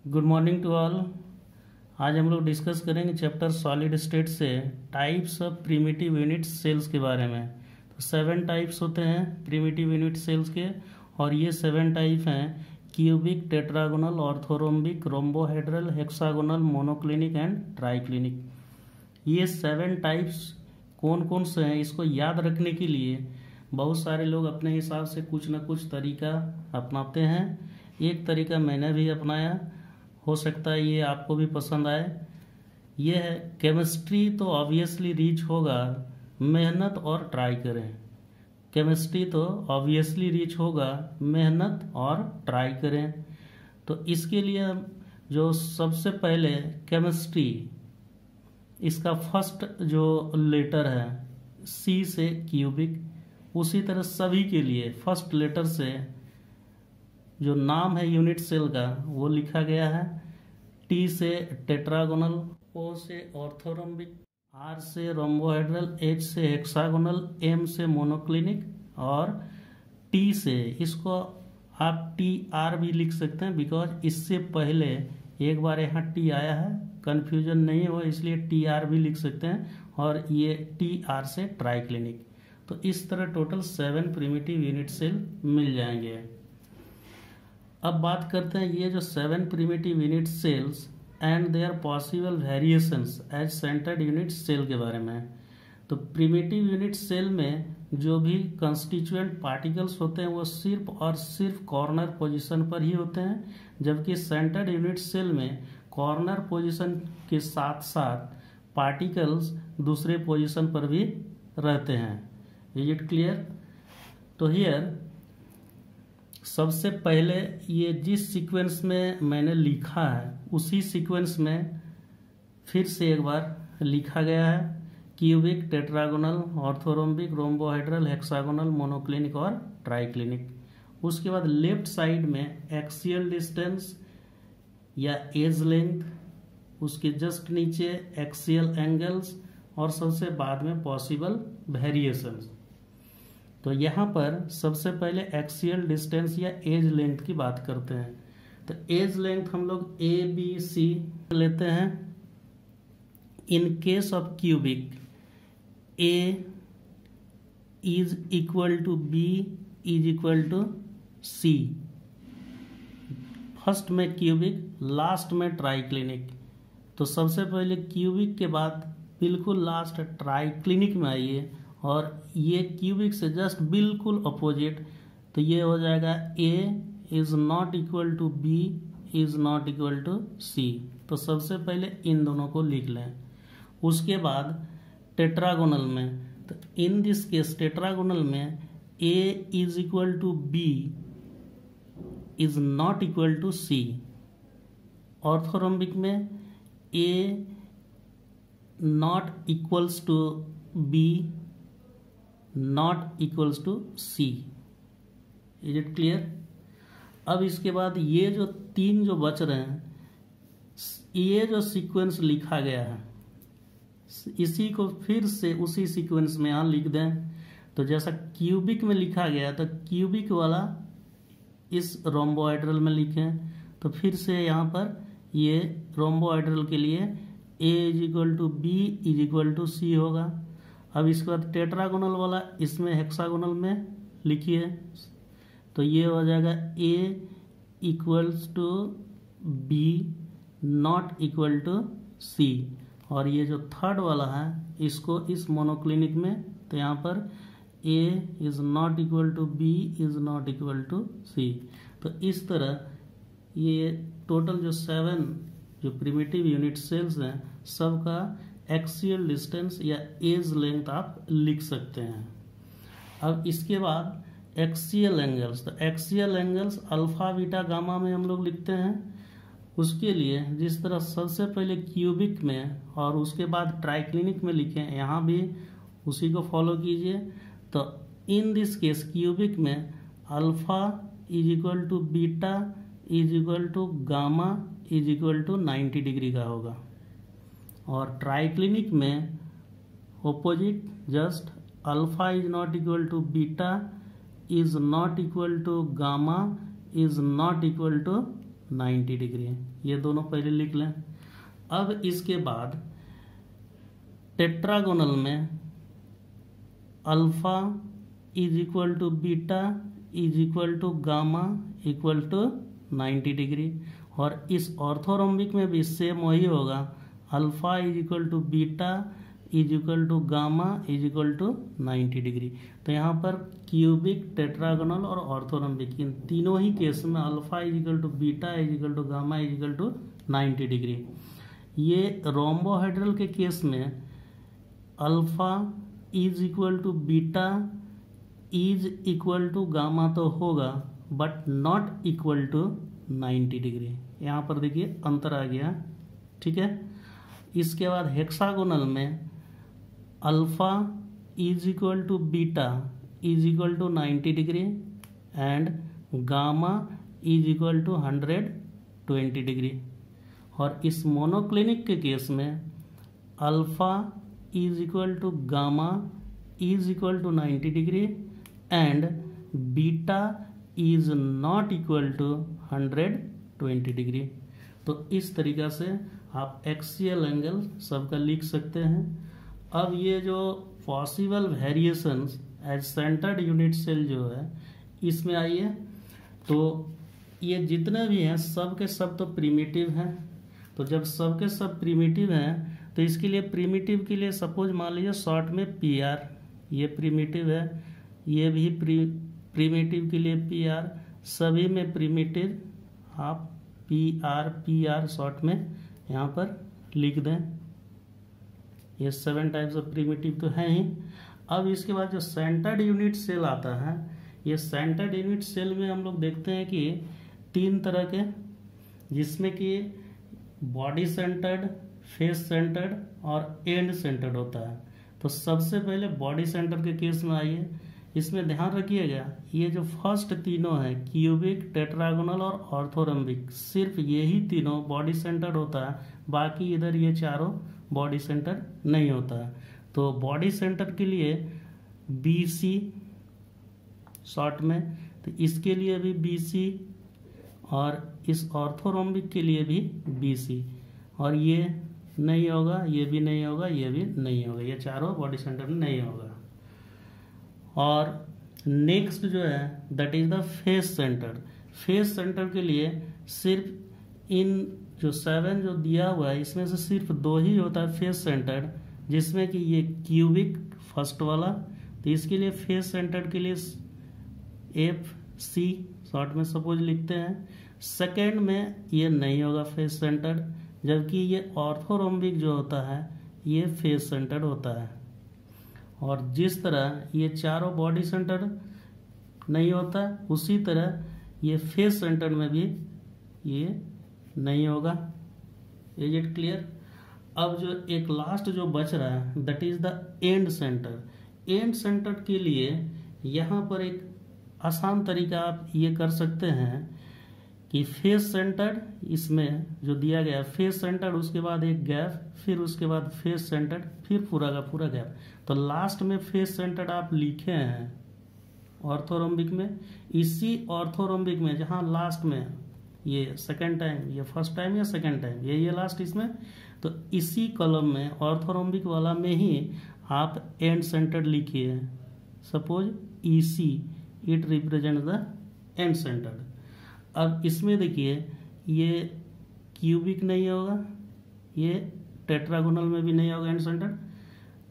Good morning to all. आज हम लोग डिस्कस करेंगे चैप्टर सॉलिड स्टेट से types of primitive unit cells के बारे में। तो 7 टाइप्स होते हैं प्रिमिटिव यूनिट सेल्स के, और ये 7 टाइप हैं cubic, tetragonal, orthorhombic, rhombohedral, hexagonal, monoclinic and triclinic. ये 7 टाइप्स कौन कौन से हैं, इसको याद रखने के लिए बहुत सारे लोग अपने हिसाब से कुछ ना कुछ तरीका अपनाते हैं। एक तरीका मैंने भी अपनाया, हो सकता है ये आपको भी पसंद आए। ये है केमिस्ट्री तो ऑब्वियसली रीच होगा, मेहनत और ट्राई करें। केमिस्ट्री तो ऑब्वियसली रीच होगा, मेहनत और ट्राई करें। तो इसके लिए हम जो सबसे पहले केमिस्ट्री, इसका फर्स्ट जो लेटर है सी से क्यूबिक, उसी तरह सभी के लिए फर्स्ट लेटर से जो नाम है यूनिट सेल का वो लिखा गया है। टी से टेट्रागोनल, ओ से ऑर्थोरोम्बिक, आर से रोम्बोहेड्रल, एच से हेक्सागोनल, एम से मोनोक्लिनिक, और टी से, इसको आप टी आर भी लिख सकते हैं बिकॉज इससे पहले एक बार यहाँ टी आया है, कन्फ्यूजन नहीं हो इसलिए टी आर भी लिख सकते हैं, और ये टी आर से ट्राइक्लिनिक। तो इस तरह टोटल 7 प्रिमिटिव यूनिट सेल मिल जाएंगे। अब बात करते हैं ये जो 7 primitive unit cells and their possible variations as centred unit cell के बारे में। तो प्रिमिटिव यूनिट सेल में जो भी कंस्टिट्यूएंट पार्टिकल्स होते हैं वो सिर्फ और सिर्फ कॉर्नर पोजीशन पर ही होते हैं, जबकि सेंटर्ड यूनिट सेल में कॉर्नर पोजीशन के साथ साथ पार्टिकल्स दूसरे पोजीशन पर भी रहते हैं। Is it clear? तो हियर सबसे पहले ये जिस सीक्वेंस में मैंने लिखा है उसी सीक्वेंस में फिर से एक बार लिखा गया है। Cubic, tetragonal, orthorhombic, rhombohedral, hexagonal, monoclinic और ट्राइक्लिनिक। उसके बाद लेफ्ट साइड में एक्सियल डिस्टेंस या एज लेंथ, उसके जस्ट नीचे एक्सियल एंगल्स, और सबसे बाद में पॉसिबल वेरिएशंस। तो यहाँ पर सबसे पहले एक्सियल डिस्टेंस या एज लेंथ की बात करते हैं। तो एज लेंथ हम लोग ए बी सी लेते हैं। In case of cubic, A is equal to B is equal to C. First में क्यूबिक, लास्ट में ट्राइक्लिनिक। तो सबसे पहले क्यूबिक के बाद बिल्कुल लास्ट ट्राइक्लिनिक में आइए, और ये क्यूबिक से जस्ट बिल्कुल अपोजिट। तो ये हो जाएगा A is not equal to B is not equal to C. तो सबसे पहले इन दोनों को लिख लें। उसके बाद टेट्रागोनल में, तो इन दिस केस टेट्रागोनल में A is equal to B is not equal to C. Orthorhombic में A not equals to B not equals to C. Is it clear? अब इसके बाद ये जो 3 जो बच रहे हैं, ये जो सीक्वेंस लिखा गया है इसी को फिर से उसी सीक्वेंस में यहाँ लिख दें। तो जैसा क्यूबिक में लिखा गया तो क्यूबिक वाला इस रोम्बोहेड्रल में लिखें। तो फिर से यहाँ पर ये रोम्बोहेड्रल के लिए A is equal to B is equal to C होगा। अब इसके बाद टेट्रागोनल वाला इसमें हेक्सागोनल में लिखिए। तो ये हो जाएगा A equals to B not equal to C. और ये जो थर्ड वाला है इसको इस मोनोक्लिनिक में, तो यहाँ पर A is not equal to B is not equal to C. तो इस तरह ये टोटल जो 7 जो प्रिमिटिव यूनिट सेल्स हैं सबका एक्सियल डिस्टेंस या एज लेंथ आप लिख सकते हैं। अब इसके बाद एक्सियल एंगल्स, तो axial angles alpha beta gamma में हम लोग लिखते हैं। उसके लिए जिस तरह सबसे पहले क्यूबिक में और उसके बाद ट्राइक्लिनिक में लिखे, यहाँ भी उसी को फॉलो कीजिए। तो इन दिस केस क्यूबिक में alpha is equal to beta is equal to gamma is equal to 90 degree का होगा, और ट्राइक्लिनिक में opposite, just alpha is not equal to beta is not equal to gamma is not equal to 90 degree. ये दोनों पहले लिख लें। अब इसके बाद टेट्रागोनल में alpha is equal to beta is equal to gamma equal to 90 degree, और इस ऑर्थोरोम्बिक में भी सेम वही होगा, alpha is equal to beta is equal to gamma is equal to 90 degree. तो यहाँ पर क्यूबिक, टेट्रागोनल और ऑर्थोरोम्बिक इन तीनों ही केस में alpha is equal to beta is equal to gamma is equal to 90 degree. ये रोम्बोहेड्रल के केस में alpha is equal to beta is equal to gamma तो होगा but not equal to 90 degree. यहाँ पर देखिए अंतर आ गया, ठीक है। इसके बाद हेक्सागोनल में alpha is equal to beta is equal to 90 degree and gamma is equal to 120 degree. और इस मोनोक्लिनिक के केस में alpha is equal to gamma is equal to 90 degree and beta is not equal to 120 degree. तो इस तरीका से आप axial angle सबका लिख सकते हैं। अब ये जो possible variations as centred unit cell जो है इसमें आइए, तो ये जितने भी हैं सब के सब तो प्रिमिटिव हैं। तो जब सब के सब प्रिमिटिव हैं तो इसके लिए प्रिमिटिव के लिए सपोज मान लीजिए शॉर्ट में पी आर, ये प्रिमिटिव है, ये भी प्रिमिटिव के लिए पी आर, सभी में प्रिमिटिव आप पी आर शॉर्ट में यहाँ पर लिख दें। ये 7 टाइप्स ऑफ प्रिमिटिव तो हैं ही। अब इसके बाद जो सेंटर्ड यूनिट सेल आता है, ये सेंटर्ड यूनिट सेल में हम लोग देखते हैं कि 3 तरह के, जिसमें कि बॉडी सेंटर्ड, फेस सेंटर्ड और एंड सेंटर्ड होता है। तो सबसे पहले बॉडी सेंटर के केस में आइए, इसमें ध्यान रखिएगा ये जो फर्स्ट तीनों हैं क्यूबिक, टेट्रागोनल और ऑर्थोरम्बिक, सिर्फ यही तीनों बॉडी सेंटर्ड होता है, बाकी इधर ये चारों बॉडी सेंटर नहीं होता है। तो बॉडी सेंटर के लिए BC शॉर्ट में, तो इसके लिए भी BC और इस ऑर्थोरोम्बिक के लिए भी BC, और ये नहीं होगा, ये भी नहीं होगा, ये भी नहीं होगा, ये चारों बॉडी सेंटर में नहीं होगा। और नेक्स्ट जो है that is the face centre. Face centre के लिए सिर्फ इन जो 7 जो दिया हुआ है इसमें से सिर्फ 2 ही होता है फेस सेंटर, जिसमें कि ये क्यूबिक फर्स्ट वाला, तो इसके लिए फेस सेंटर के लिए FC शॉर्ट में सपोज लिखते हैं। सेकेंड में ये नहीं होगा फेस सेंटर, जबकि ये ऑर्थोरोम्बिक जो होता है ये फेस सेंटर होता है। और जिस तरह ये चारों बॉडी सेंटर नहीं होता, उसी तरह ये फेस सेंटर में भी ये नहीं होगा। Is it clear? अब जो एक लास्ट जो बच रहा है that is the end centre. And centre के लिए यहाँ पर एक आसान तरीका आप ये कर सकते हैं कि फेस सेंटर, इसमें जो दिया गया फेस सेंटर, उसके बाद एक गैप, फिर उसके बाद फेस सेंटर, फिर पूरा का पूरा गैप। तो लास्ट में फेस सेंटर आप लिखे हैं ऑर्थोरोम्बिक में, इसी ऑर्थोरोम्बिक में जहाँ लास्ट में ये सेकेंड टाइम, ये फर्स्ट टाइम या सेकेंड टाइम, ये लास्ट इसमें, तो इसी कॉलम में ऑर्थोरोम्बिक वाला में ही आप एंड सेंटर लिखिए। Suppose EC, it represent the end centre. अब इसमें देखिए ये क्यूबिक नहीं होगा, ये टेट्रागोनल में भी नहीं होगा एंड सेंटर,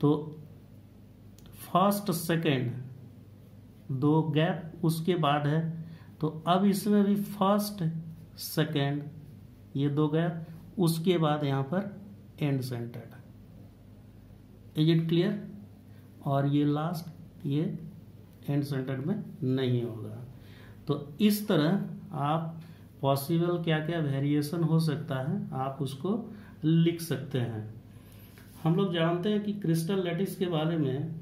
तो फर्स्ट सेकेंड 2 गैप उसके बाद है, तो अब इसमें भी फर्स्ट सेकेंड ये 2 गैप, उसके बाद यहाँ पर and centre. Is it clear? और ये लास्ट ये एंड सेंटर में नहीं होगा। तो इस तरह आप पॉसिबल क्या क्या वेरिएशन हो सकता है आप उसको लिख सकते हैं। हम लोग जानते हैं कि क्रिस्टल लैटिस के बारे में।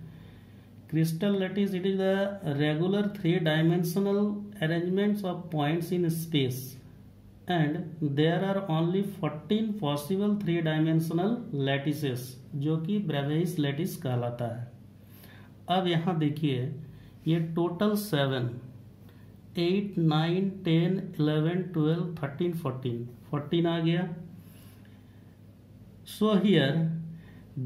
Crystal lattice it is the regular 3 dimensional arrangements of points in space and there are only 14 possible 3 dimensional lattices, जो कि ब्रेवियस लैटिस कहलाता है। अब यहाँ देखिए ये टोटल 7 8, 9, 10, 11, 12, 13, 14, 14 आ गया. So here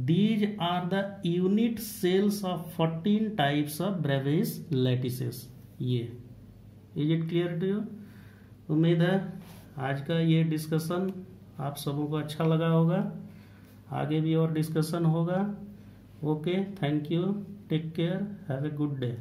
these are the unit cells of 14 types of Bravais lattices. ये is it clear to you? उम्मीद है आज का ये डिस्कशन आप सबों को अच्छा लगा होगा. आगे भी और डिस्कशन होगा. Okay, thank you, take care, have a good day.